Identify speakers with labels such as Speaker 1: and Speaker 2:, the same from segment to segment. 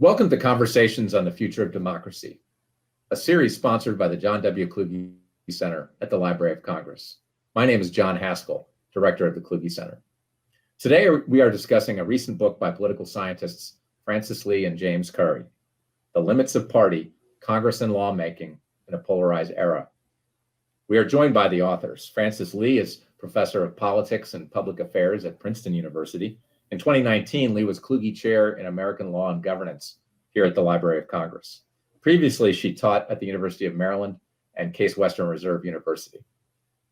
Speaker 1: Welcome to Conversations on the Future of Democracy, a series sponsored by the John W. Kluge Center at the Library of Congress. My name is John Haskell, director of the Kluge Center. Today, we are discussing a recent book by political scientists Francis Lee and James Curry, The Limits of Party, Congress and Lawmaking in a Polarized Era. We are joined by the authors. Francis Lee is professor of politics and public affairs at Princeton University. In 2019, Lee was Kluge Chair in American Law and Governance here at the Library of Congress. Previously, she taught at the University of Maryland and Case Western Reserve University.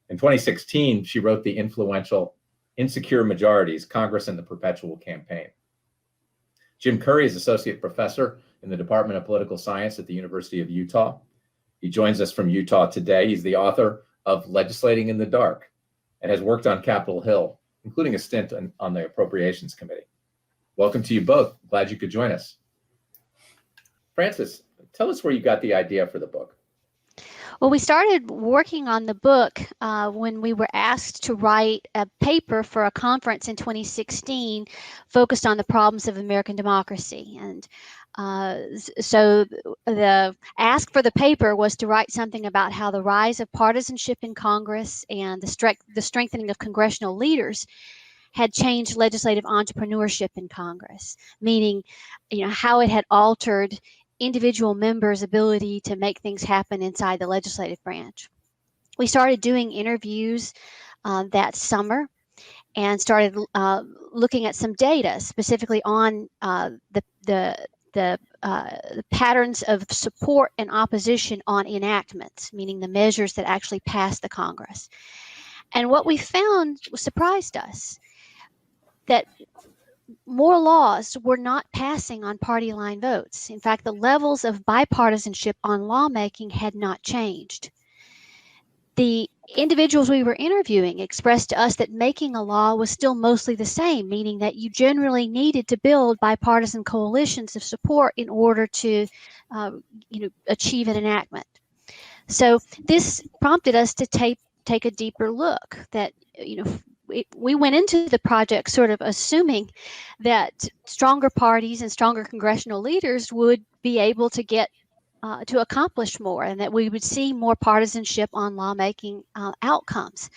Speaker 1: In 2016, she wrote the influential Insecure Majorities, Congress and the Perpetual campaign. Jim Curry is associate professor in the Department of Political Science at the University of Utah. He joins us from Utah today. He's the author of Legislating in the Dark and has worked on Capitol Hill, including a stint on the Appropriations Committee. Welcome to you both. Glad you could join us. Francis, tell us where you got the idea for the book.
Speaker 2: Well, we started working on the book when we were asked to write a paper for a conference in 2016 focused on the problems of American democracy. And so the ask for the paper was to write something about how the rise of partisanship in Congress and the strengthening of congressional leaders had changed legislative entrepreneurship in Congress, meaning, how it had altered individual members' ability to make things happen inside the legislative branch. We started doing interviews that summer and started looking at some data specifically on the patterns of support and opposition on enactments, meaning the measures that actually passed the Congress. And what we found surprised us, that more laws were not passing on party line votes. In fact, the levels of bipartisanship on lawmaking had not changed. The individuals we were interviewing expressed to us that making a law was still mostly the same, meaning that you generally needed to build bipartisan coalitions of support in order to achieve an enactment. So this prompted us to take a deeper look. That we went into the project sort of assuming that stronger parties and stronger congressional leaders would be able to get to accomplish more, and that we would see more partisanship on lawmaking outcomes.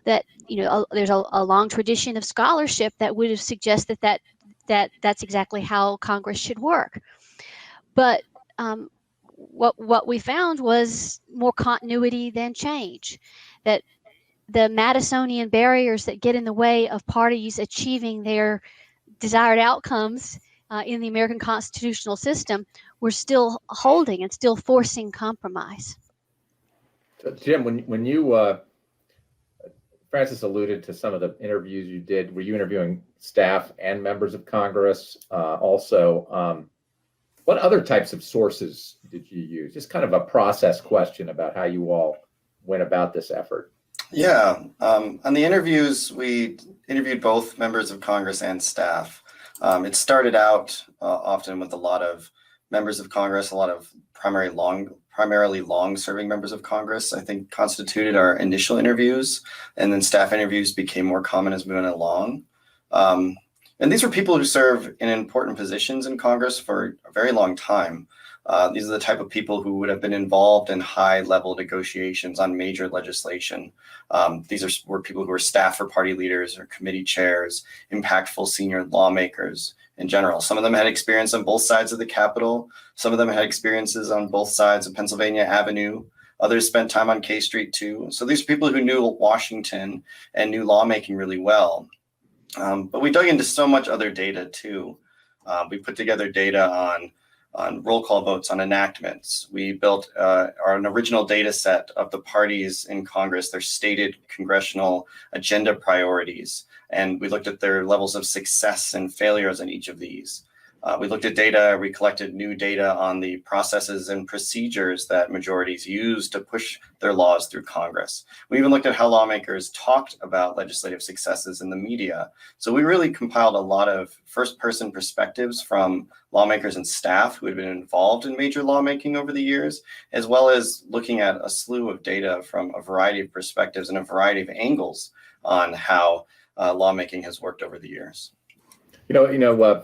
Speaker 2: That there's a long tradition of scholarship that would have suggested that's exactly how Congress should work. But what we found was more continuity than change. That the Madisonian barriers that get in the way of parties achieving their desired outcomes in the American constitutional system were still holding and still forcing compromise.
Speaker 1: So Jim, when you, Francis alluded to some of the interviews you did, were you interviewing staff and members of Congress? Also, what other types of sources did you use? Just kind of a process question about how you all went about this effort.
Speaker 3: Yeah, on the interviews, we interviewed both members of Congress and staff. It started out often with a lot of members of Congress, a lot of primarily long-serving members of Congress, I think, constituted our initial interviews, and then staff interviews became more common as we went along. And these were people who serve in important positions in Congress for a very long time. These are the type of people who would have been involved in high-level negotiations on major legislation. These were people who were staff for party leaders or committee chairs, impactful senior lawmakers in general. Some of them had experience on both sides of the Capitol. Some of them had experiences on both sides of Pennsylvania Avenue. Others spent time on K Street too. So these are people who knew Washington and knew lawmaking really well. But we dug into so much other data too. We put together data on roll call votes, on enactments. We built an original data set of the parties in Congress, their stated congressional agenda priorities. And we looked at their levels of success and failures in each of these. We looked at data, we collected new data on the processes and procedures that majorities use to push their laws through Congress. We even looked at how lawmakers talked about legislative successes in the media. So we really compiled a lot of first-person perspectives from lawmakers and staff who had been involved in major lawmaking over the years, as well as looking at a slew of data from a variety of perspectives and a variety of angles on how lawmaking has worked over the years.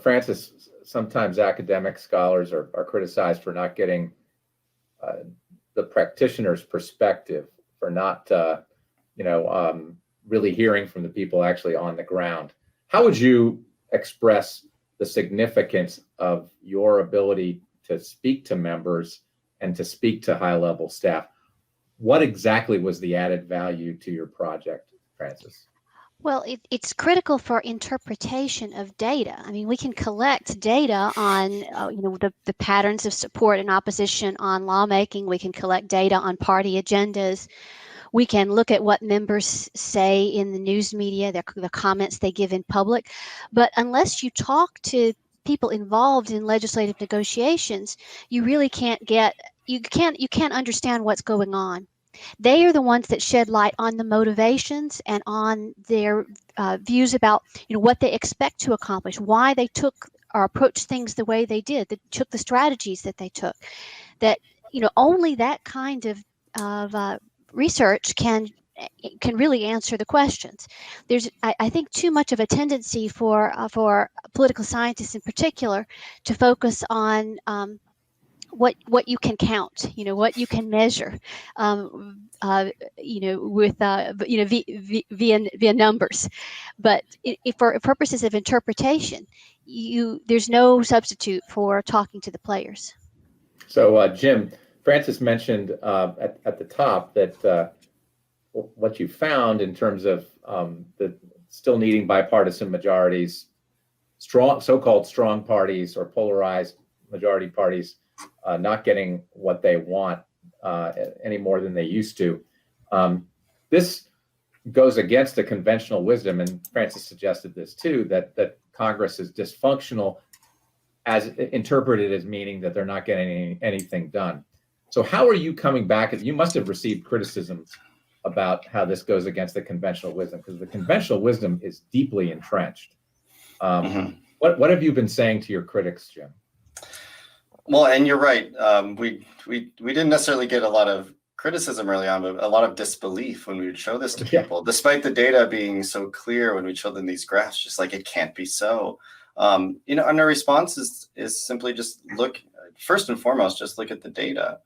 Speaker 1: Francis, sometimes academic scholars are criticized for not getting the practitioner's perspective, for not really hearing from the people actually on the ground. How would you express the significance of your ability to speak to members and to speak to high-level staff? What exactly was the added value to your project, Frances?
Speaker 2: Well, it's critical for interpretation of data. I mean, we can collect data on, the patterns of support and opposition on lawmaking. We can collect data on party agendas. We can look at what members say in the news media, the comments they give in public. But unless you talk to people involved in legislative negotiations, you really can't understand what's going on. They are the ones that shed light on the motivations and on their views about what they expect to accomplish, why they took or approached things the way they did, that took the strategies that they took. That only that kind of research can really answer the questions. There's, I think, too much of a tendency for political scientists in particular to focus on what you can count, what you can measure, with via numbers. But if for purposes of interpretation, there's no substitute for talking to the players.
Speaker 1: So, Jim, Frances mentioned at the top that what you found in terms of the still needing bipartisan majorities, so-called strong parties or polarized majority parties not getting what they want any more than they used to. This goes against the conventional wisdom, and Frances suggested this too, that Congress is dysfunctional, as interpreted as meaning that they're not getting anything done. So how are you coming back? You must have received criticisms about how this goes against the conventional wisdom, because the conventional wisdom is deeply entrenched. What have you been saying to your critics, Jim?
Speaker 3: Well, and you're right. We didn't necessarily get a lot of criticism early on, but a lot of disbelief when we would show this to people, despite the data being so clear when we showed them these graphs, just like, it can't be so. And our response is simply just look, first and foremost, just look at the data.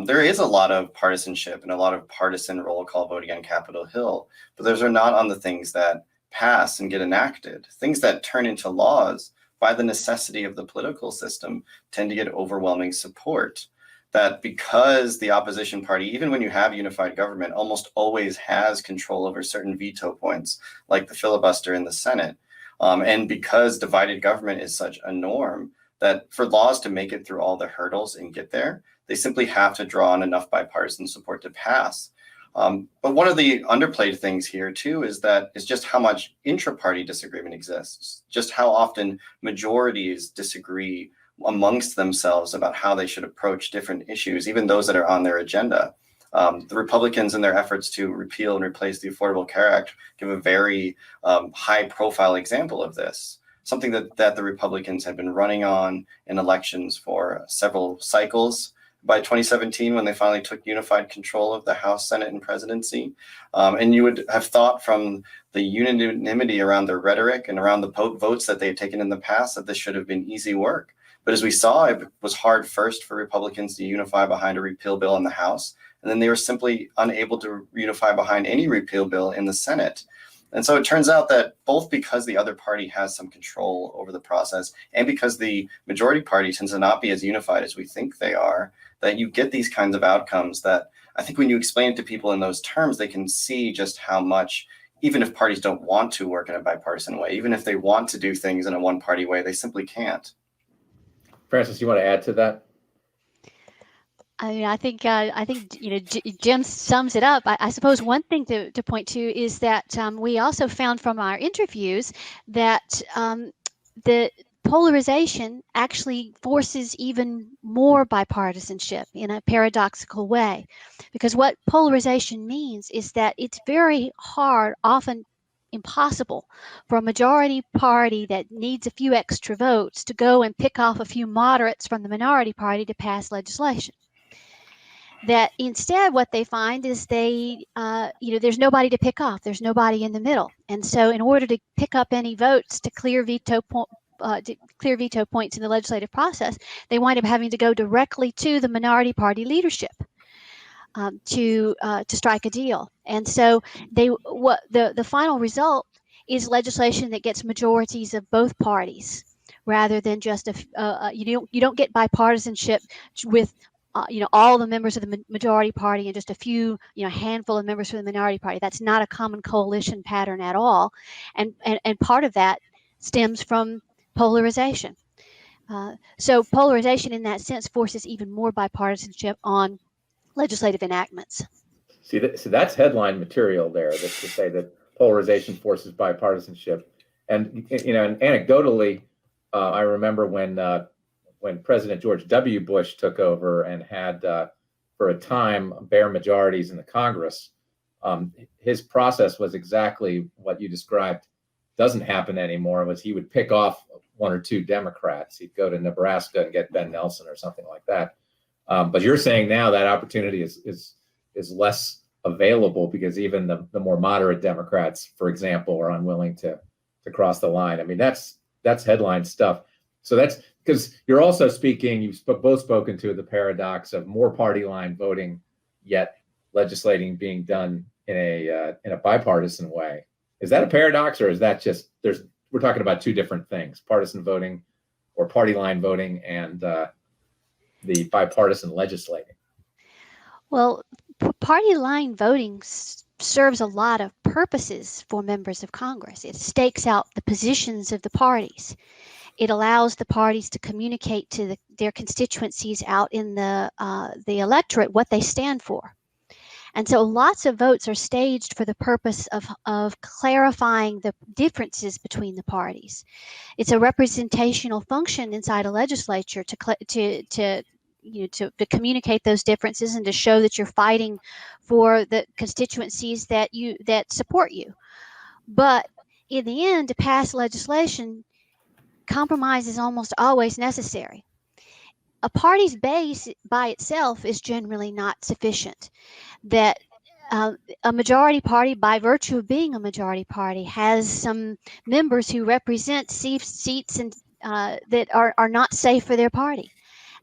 Speaker 3: There is a lot of partisanship and a lot of partisan roll call voting on Capitol Hill, but those are not on the things that pass and get enacted. Things that turn into laws by the necessity of the political system tend to get overwhelming support. That because the opposition party, even when you have unified government, almost always has control over certain veto points, like the filibuster in the Senate. And because divided government is such a norm, that for laws to make it through all the hurdles and get there, they simply have to draw on enough bipartisan support to pass. But one of the underplayed things here too is just how much intra-party disagreement exists, just how often majorities disagree amongst themselves about how they should approach different issues, even those that are on their agenda. The Republicans, in their efforts to repeal and replace the Affordable Care Act, give a very high-profile example of this, something that the Republicans had been running on in elections for several cycles. By 2017, when they finally took unified control of the House, Senate, and presidency. And you would have thought from the unanimity around their rhetoric and around the votes that they had taken in the past that this should have been easy work. But as we saw, it was hard first for Republicans to unify behind a repeal bill in the House, and then they were simply unable to unify behind any repeal bill in the Senate. And so it turns out that both because the other party has some control over the process and because the majority party tends to not be as unified as we think they are, that you get these kinds of outcomes that I think when you explain it to people in those terms, they can see just how much, even if parties don't want to work in a bipartisan way, even if they want to do things in a one-party way, they simply can't.
Speaker 1: Frances, you want to add to that?
Speaker 2: I mean, I think Jim sums it up. I suppose one thing to point to is that we also found from our interviews that the polarization actually forces even more bipartisanship in a paradoxical way, because what polarization means is that it's very hard, often impossible, for a majority party that needs a few extra votes to go and pick off a few moderates from the minority party to pass legislation. That instead what they find is there's nobody to pick off, there's nobody in the middle. And so in order to pick up any votes to clear veto clear veto points in the legislative process, they wind up having to go directly to the minority party leadership to strike a deal. And so the final result is legislation that gets majorities of both parties, rather than just you don't get bipartisanship with all the members of the majority party and just a few, handful of members from the minority party. That's not a common coalition pattern at all, and part of that stems from polarization. So polarization, in that sense, forces even more bipartisanship on legislative enactments.
Speaker 1: See, that's headline material there. That's to say that polarization forces bipartisanship, and and anecdotally, I remember when President George W. Bush took over and had, for a time, bare majorities in the Congress, his process was exactly what you described. Doesn't happen anymore. Was he would pick off one or two Democrats. He'd go to Nebraska and get Ben Nelson or something like that. But you're saying now that opportunity is less available because even the more moderate Democrats, for example, are unwilling to cross the line. I mean, that's headline stuff. So that's because you're also speaking, you've both spoken to the paradox of more party line voting, yet legislating being done in a bipartisan way. Is that a paradox, or is that just we're talking about two different things: partisan voting or party line voting and the bipartisan legislating?
Speaker 2: Well, party line voting serves a lot of purposes for members of Congress. It stakes out the positions of the parties. It allows the parties to communicate to their constituencies out in the electorate what they stand for. And so lots of votes are staged for the purpose of clarifying the differences between the parties. It's a representational function inside a legislature to communicate those differences and to show that you're fighting for the constituencies that support you. But in the end, to pass legislation, compromise is almost always necessary. A party's base by itself is generally not sufficient. That a majority party, by virtue of being a majority party, has some members who represent seats and that are not safe for their party.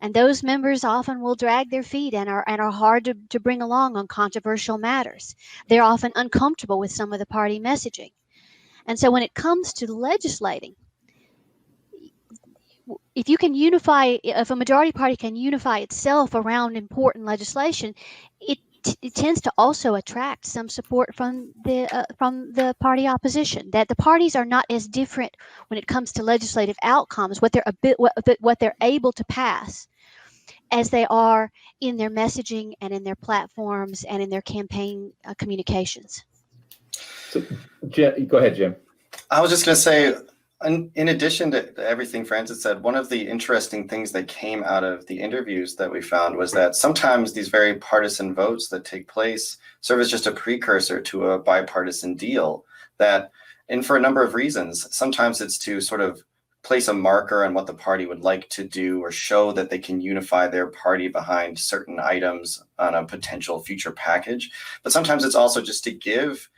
Speaker 2: And those members often will drag their feet and are hard to bring along on controversial matters. They're often uncomfortable with some of the party messaging. And so when it comes to legislating, if a majority party can unify itself around important legislation, it tends to also attract some support from the party opposition. That the parties are not as different when it comes to legislative outcomes, what they're able to pass, as they are in their messaging and in their platforms and in their campaign communications.
Speaker 1: So, go ahead, Jim.
Speaker 3: I was just going to say, in addition to everything Francis said, one of the interesting things that came out of the interviews that we found was that sometimes these very partisan votes that take place serve as just a precursor to a bipartisan deal. And for a number of reasons, sometimes it's to sort of place a marker on what the party would like to do or show that they can unify their party behind certain items on a potential future package. But sometimes it's also just to give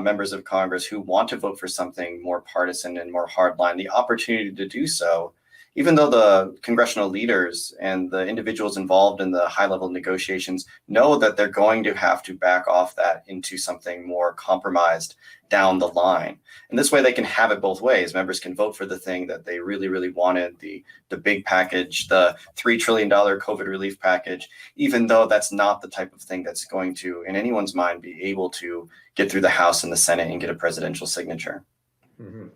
Speaker 3: members of Congress who want to vote for something more partisan and more hardline the opportunity to do so, even though the congressional leaders and the individuals involved in the high-level negotiations know that they're going to have to back off that into something more compromised down the line. And this way they can have it both ways. Members can vote for the thing that they really, really wanted, the big package, the $3 trillion COVID relief package, even though that's not the type of thing that's going to, in anyone's mind, be able to get through the House and the Senate and get a presidential signature.
Speaker 1: Mm-hmm.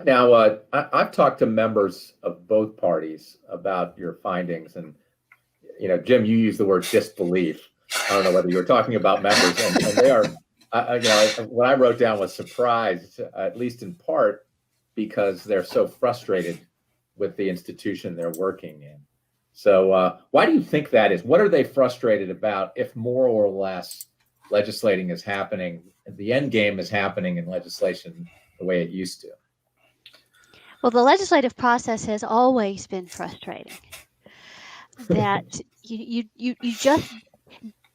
Speaker 1: Now, I've talked to members of both parties about your findings, and Jim, you use the word disbelief. I don't know whether you were talking about members, and they are. What I wrote down was surprised, at least in part, because they're so frustrated with the institution they're working in. So, why do you think that is? What are they frustrated about? If more or less legislating is happening, the end game is happening in legislation the way it used to.
Speaker 2: Well, the legislative process has always been frustrating. That you just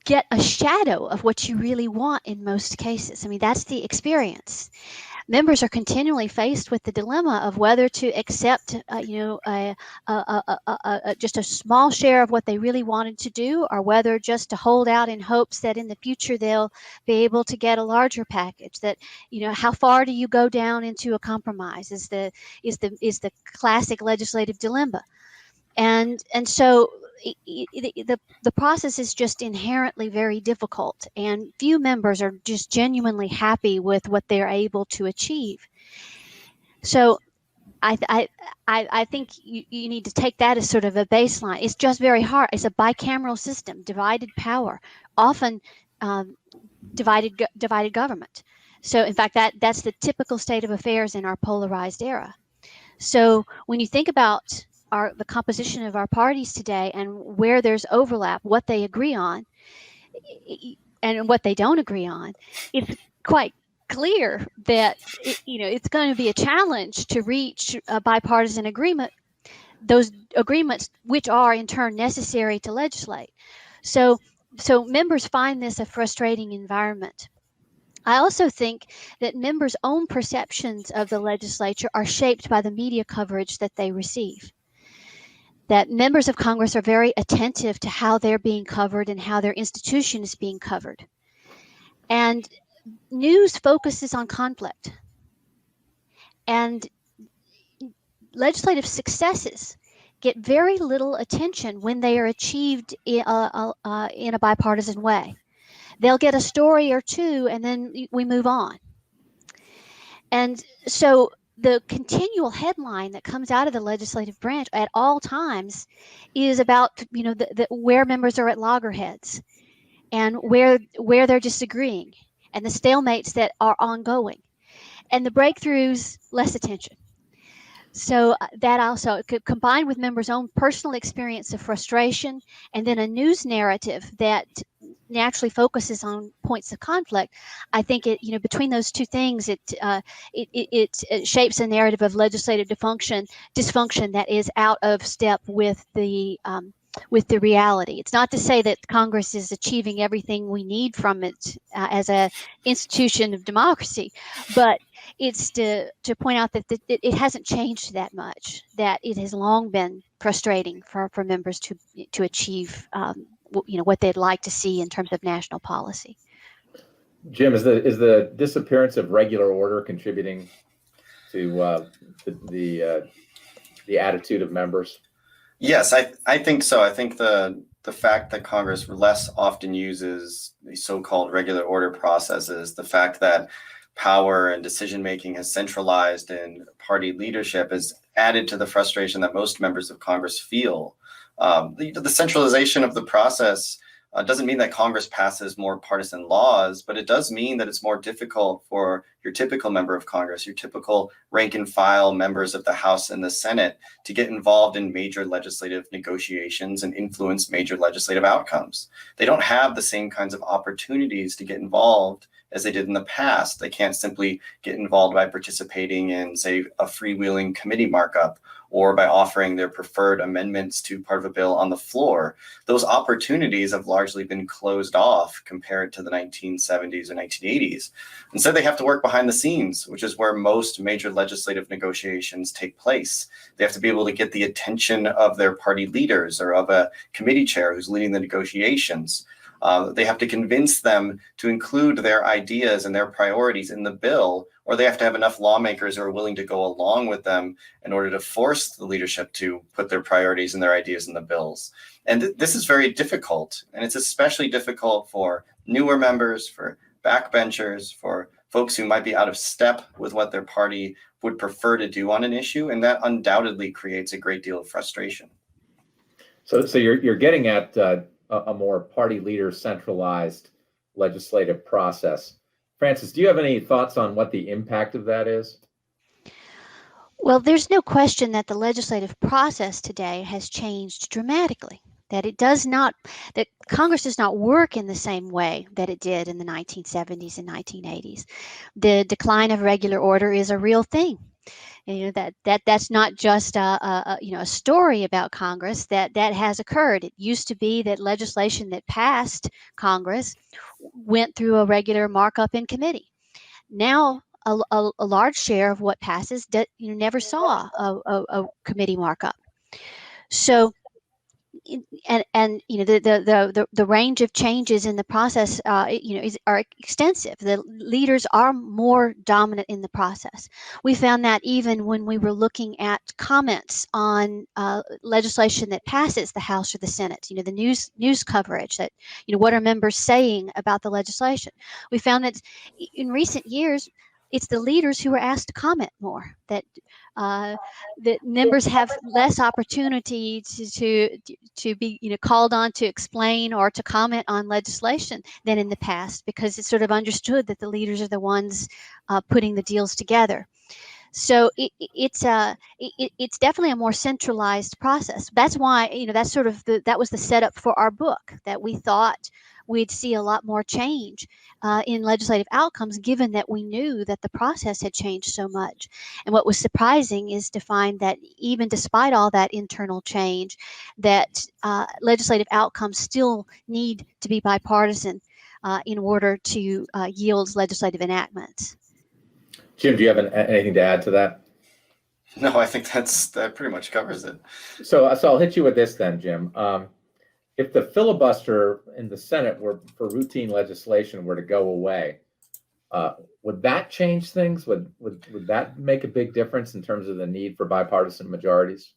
Speaker 2: get a shadow of what you really want in most cases. I mean, that's the experience. members are continually faced with the dilemma of whether to accept, just a small share of what they really wanted to do, or whether just to hold out in hopes that in the future they'll be able to get a larger package. That, how far do you go down into a compromise is the classic legislative dilemma, and so the process is just inherently very difficult, and few members are just genuinely happy with what they're able to achieve. So I think you need to take that as sort of a baseline. It's just very hard. It's a bicameral system, divided power, often divided government. So in fact, that's the typical state of affairs in our polarized era. So when you think about the composition of our parties today and where there's overlap, what they agree on and what they don't agree on, it's quite clear that it's going to be a challenge to reach a bipartisan agreement, those agreements which are in turn necessary to legislate. So members find this a frustrating environment. I also think that members' own perceptions of the legislature are shaped by the media coverage that they receive. That members of Congress are very attentive to how they're being covered and how their institution is being covered. And news focuses on conflict. And legislative successes get very little attention when they are achieved in a bipartisan way. They'll get a story or two and then we move on. And so the continual headline that comes out of the legislative branch at all times is about, where members are at loggerheads and where they're disagreeing and the stalemates that are ongoing, and the breakthroughs, less attention. So that also could combine with members' own personal experience of frustration, and then a news narrative that naturally focuses on points of conflict. I think between those two things, it shapes a narrative of legislative dysfunction that is out of step with the reality. It's not to say that Congress is achieving everything we need from it as an institution of democracy, but it's to point out that it hasn't changed that much, that it has long been frustrating for members to achieve what they'd like to see in terms of national policy.
Speaker 1: Jim, is the disappearance of regular order contributing to the attitude of members?
Speaker 3: Yes, I think so. I think the fact that Congress less often uses the so-called regular order processes, the fact that power and decision-making has centralized in party leadership is added to the frustration that most members of Congress feel. The centralization of the process doesn't mean that Congress passes more partisan laws, but it does mean that it's more difficult for your typical member of Congress, your typical rank and file members of the House and the Senate to get involved in major legislative negotiations and influence major legislative outcomes. They don't have the same kinds of opportunities to get involved as they did in the past. They can't simply get involved by participating in, say, a freewheeling committee markup or by offering their preferred amendments to part of a bill on the floor. Those opportunities have largely been closed off compared to the 1970s or 1980s. Instead, they have to work behind the scenes, which is where most major legislative negotiations take place. They have to be able to get the attention of their party leaders or of a committee chair who's leading the negotiations. They have to convince them to include their ideas and their priorities in the bill, or they have to have enough lawmakers who are willing to go along with them in order to force the leadership to put their priorities and their ideas in the bills. And this is very difficult, and it's especially difficult for newer members, for backbenchers, for folks who might be out of step with what their party would prefer to do on an issue, and that undoubtedly creates a great deal of frustration.
Speaker 1: So you're getting at a more party leader centralized legislative process. Frances, do you have any thoughts on what the impact of that is?
Speaker 2: Well, there's no question that the legislative process today has changed dramatically. That Congress does not work in the same way that it did in the 1970s and 1980s. The decline of regular order is a real thing. That's not just a story about Congress. That has occurred. It used to be that legislation that passed Congress went through a regular markup in committee. Now a large share of what passes never saw a committee markup. So, and the range of changes in the process are extensive. The leaders are more dominant in the process. We found that even when we were looking at comments on legislation that passes the House or the Senate, the news coverage that what are members saying about the legislation. We found that in recent years it's the leaders who are asked to comment more, that members have less opportunity to be called on to explain or to comment on legislation than in the past, because it's sort of understood that the leaders are the ones putting the deals together. So it's definitely a more centralized process. That's why that's sort of that was the setup for our book, that we thought we'd see a lot more change in legislative outcomes, given that we knew that the process had changed so much. And what was surprising is to find that even despite all that internal change, that legislative outcomes still need to be bipartisan in order to yield legislative enactments.
Speaker 1: Jim, do you have anything to add to that?
Speaker 3: No, I think that pretty much covers it.
Speaker 1: So I'll hit you with this then, Jim. If the filibuster in the Senate for routine legislation were to go away, would that change things? Would that make a big difference in terms of the need for bipartisan majorities,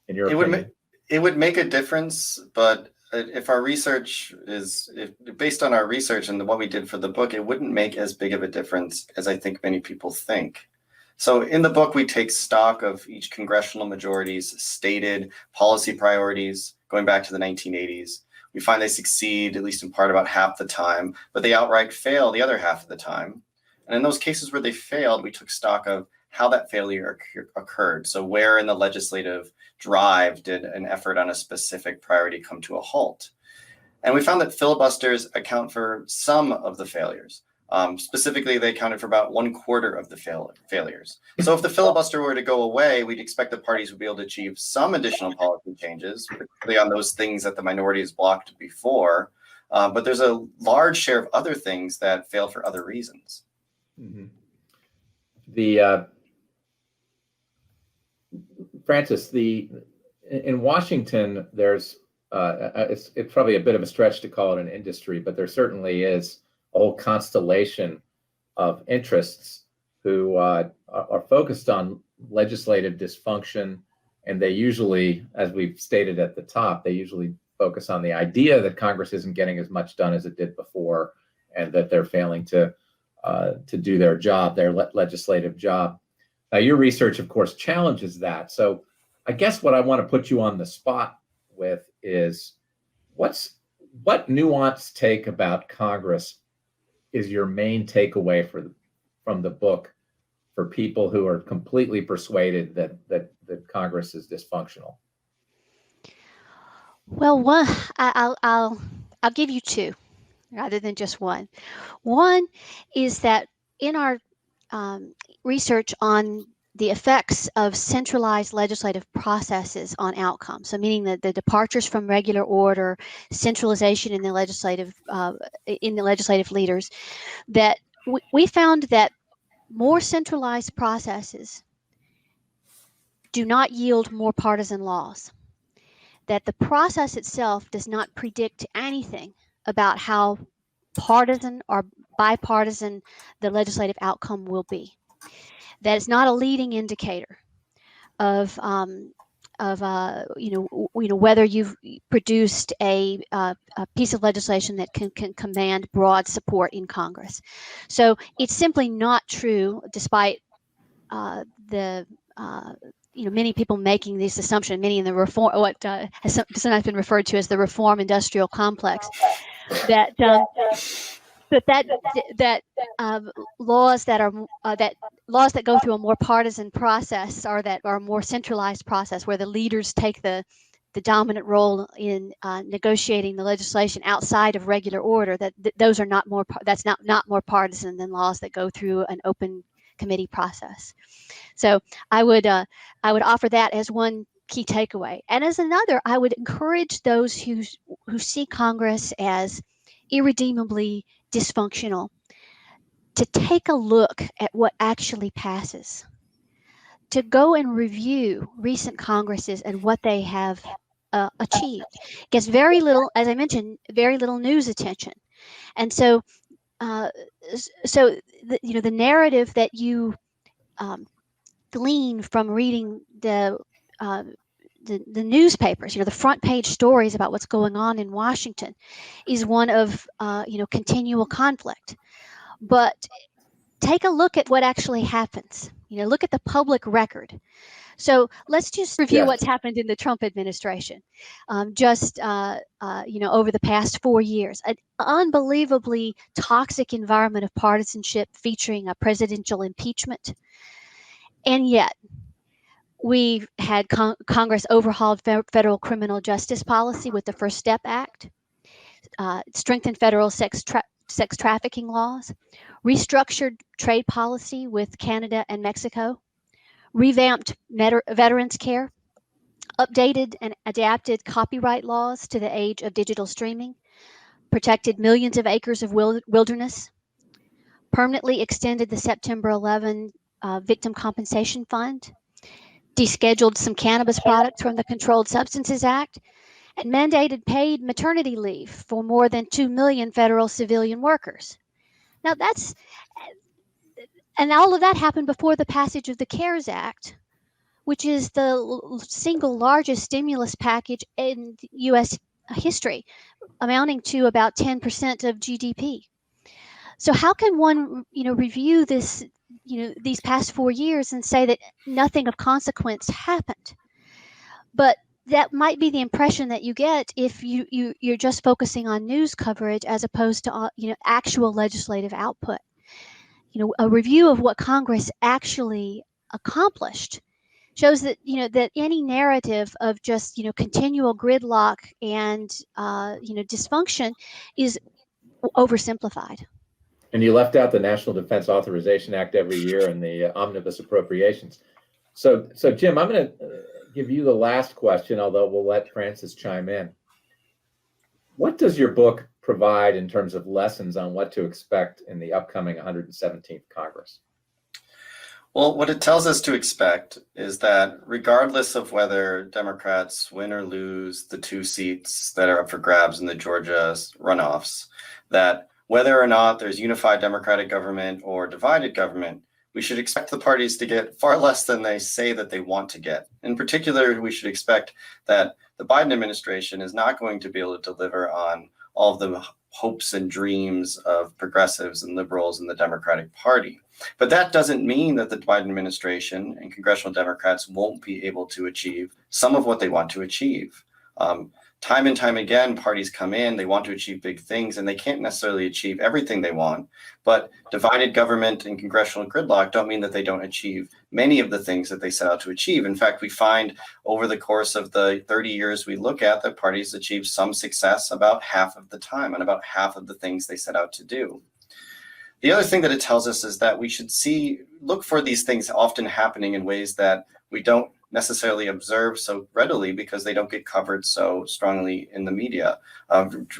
Speaker 1: in your opinion?
Speaker 3: It would make a difference, but if our research based on our research and what we did for the book, it wouldn't make as big of a difference as I think many people think. So in the book, we take stock of each congressional majority's stated policy priorities going back to the 1980s. We find they succeed, at least in part, about half the time, but they outright fail the other half of the time. And in those cases where they failed, we took stock of how that failure occurred. So where in the legislative drive did an effort on a specific priority come to a halt? And we found that filibusters account for some of the failures. Specifically, they accounted for about 1/4 of the failures. So if the filibuster were to go away, we'd expect the parties would be able to achieve some additional policy changes, particularly on those things that the minority has blocked before. But there's a large share of other things that fail for other reasons.
Speaker 1: Mm-hmm. Francis, in Washington, there's it's probably a bit of a stretch to call it an industry, but there certainly is a whole constellation of interests who are focused on legislative dysfunction, and they usually, as we've stated at the top, they usually focus on the idea that Congress isn't getting as much done as it did before, and that they're failing to do their job, their legislative job. Now, your research, of course, challenges that. So I guess what I want to put you on the spot with is what nuanced take about Congress is your main takeaway from the book for people who are completely persuaded that Congress is dysfunctional?
Speaker 2: Well, I'll give you two rather than just one. One is that in our research on the effects of centralized legislative processes on outcomes, so meaning that the departures from regular order, centralization in the legislative leaders, that we found that more centralized processes do not yield more partisan laws. That the process itself does not predict anything about how partisan or bipartisan the legislative outcome will be. That it's not a leading indicator of whether you've produced a piece of legislation that can command broad support in Congress. So it's simply not true, despite many people making this assumption, many in the reform, what has sometimes been referred to as the reform industrial complex, that laws that go through a more partisan process, or that are a more centralized process where the leaders take the dominant role in negotiating the legislation outside of regular order, those are not more more partisan than laws that go through an open committee process. So I would offer that as one key takeaway. And as another, I would encourage those who see Congress as irredeemably dysfunctional to take a look at what actually passes, to go and review recent Congresses and what they have achieved. Gets very little, as I mentioned, very little news attention. And so, the narrative that you glean from reading the newspapers, the front page stories about what's going on in Washington, is one of continual conflict. But take a look at what actually happens. Look at the public record. So let's just review what's happened in the Trump administration, over the past 4 years. An unbelievably toxic environment of partisanship featuring a presidential impeachment. And yet, we've had Congress overhauled federal criminal justice policy with the First Step Act, strengthened federal sex trafficking laws, restructured trade policy with Canada and Mexico, revamped veterans care, updated and adapted copyright laws to the age of digital streaming, protected millions of acres of wilderness, permanently extended the September 11 Victim Compensation Fund, descheduled some cannabis products from the Controlled Substances Act, and mandated paid maternity leave for more than 2 million federal civilian workers. Now and all of that happened before the passage of the CARES Act, which is the single largest stimulus package in U.S. history, amounting to about 10% of GDP. So how can one, review this, these past 4 years and say that nothing of consequence happened? But that might be the impression that you get if you're just focusing on news coverage as opposed to actual legislative output. A review of what Congress actually accomplished shows that that any narrative of just continual gridlock and dysfunction is oversimplified.
Speaker 1: And you left out the National Defense Authorization Act every year and the omnibus appropriations. So Jim, I'm going to give you the last question, although we'll let Francis chime in. What does your book provide in terms of lessons on what to expect in the upcoming 117th Congress?
Speaker 3: Well, what it tells us to expect is that regardless of whether Democrats win or lose the 2 seats that are up for grabs in the Georgia runoffs, that whether or not there's unified Democratic government or divided government, we should expect the parties to get far less than they say that they want to get. In particular, we should expect that the Biden administration is not going to be able to deliver on all of the hopes and dreams of progressives and liberals in the Democratic Party. But that doesn't mean that the Biden administration and congressional Democrats won't be able to achieve some of what they want to achieve. Time and time again, parties come in, they want to achieve big things, and they can't necessarily achieve everything they want. But divided government and congressional gridlock don't mean that they don't achieve many of the things that they set out to achieve. In fact, we find over the course of the 30 years we look at that parties achieve some success about half of the time and about half of the things they set out to do. The other thing that it tells us is that we should look for these things often happening in ways that we don't necessarily observe so readily because they don't get covered so strongly in the media,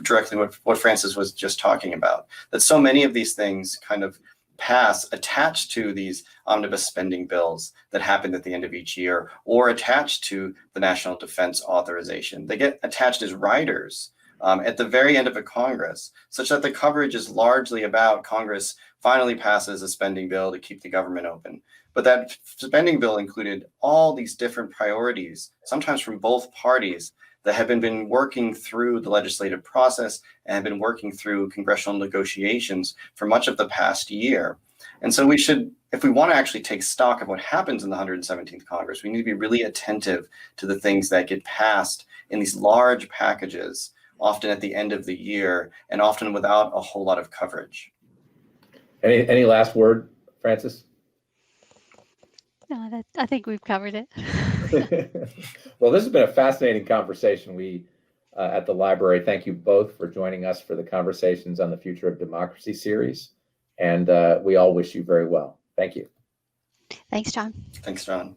Speaker 3: directly what Francis was just talking about, that so many of these things kind of pass attached to these omnibus spending bills that happen at the end of each year or attached to the National Defense Authorization. They get attached as riders at the very end of a Congress, such that the coverage is largely about Congress finally passes a spending bill to keep the government open. But that spending bill included all these different priorities, sometimes from both parties, that have been working through the legislative process and have been working through congressional negotiations for much of the past year. And so we should, if we want to actually take stock of what happens in the 117th Congress, we need to be really attentive to the things that get passed in these large packages, often at the end of the year and often without a whole lot of coverage.
Speaker 1: Any last word, Francis?
Speaker 2: No, I think we've covered it.
Speaker 1: Well, this has been a fascinating conversation. We at the library thank you both for joining us for the Conversations on the Future of Democracy series. And we all wish you very well. Thank you.
Speaker 2: Thanks, John.
Speaker 3: Thanks, John.